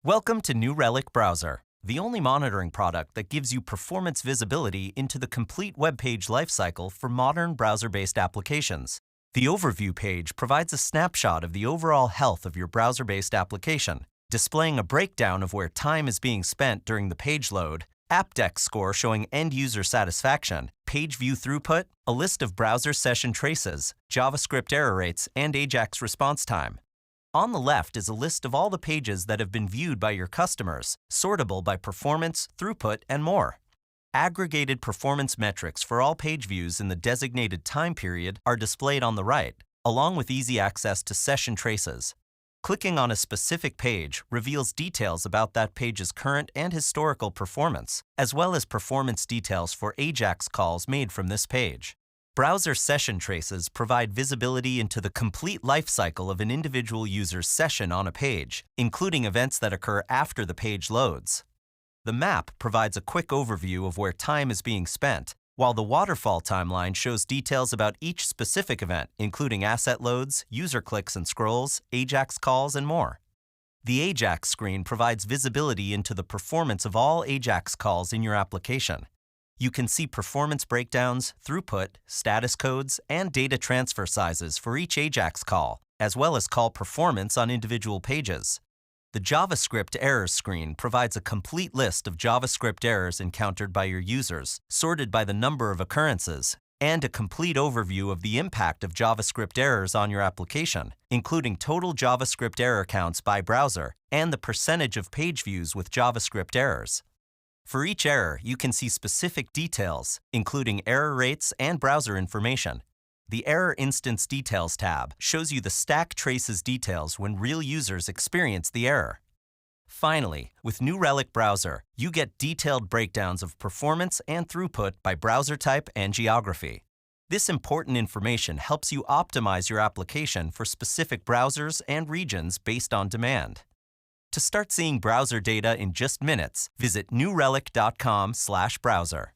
Welcome to New Relic Browser, the only monitoring product that gives you performance visibility into the complete web page lifecycle for modern browser-based applications. The Overview page provides a snapshot of the overall health of your browser-based application, displaying a breakdown of where time is being spent during the page load, AppDex score showing end-user satisfaction, page view throughput, a list of browser session traces, JavaScript error rates, and AJAX response time. On the left is a list of all the pages that have been viewed by your customers, sortable by performance, throughput, and more. Aggregated performance metrics for all page views in the designated time period are displayed on the right, along with easy access to session traces. Clicking on a specific page reveals details about that page's current and historical performance, as well as performance details for AJAX calls made from this page. Browser session traces provide visibility into the complete lifecycle of an individual user's session on a page, including events that occur after the page loads. The map provides a quick overview of where time is being spent, while the waterfall timeline shows details about each specific event, including asset loads, user clicks and scrolls, AJAX calls, and more. The AJAX screen provides visibility into the performance of all AJAX calls in your application. You can see performance breakdowns, throughput, status codes, and data transfer sizes for each AJAX call, as well as call performance on individual pages. The JavaScript errors screen provides a complete list of JavaScript errors encountered by your users, sorted by the number of occurrences, and a complete overview of the impact of JavaScript errors on your application, including total JavaScript error counts by browser and the percentage of page views with JavaScript errors. For each error, you can see specific details, including error rates and browser information. The Error Instance Details tab shows you the stack traces details when real users experience the error. Finally, with New Relic Browser, you get detailed breakdowns of performance and throughput by browser type and geography. This important information helps you optimize your application for specific browsers and regions based on demand. To start seeing browser data in just minutes, visit newrelic.com/browser.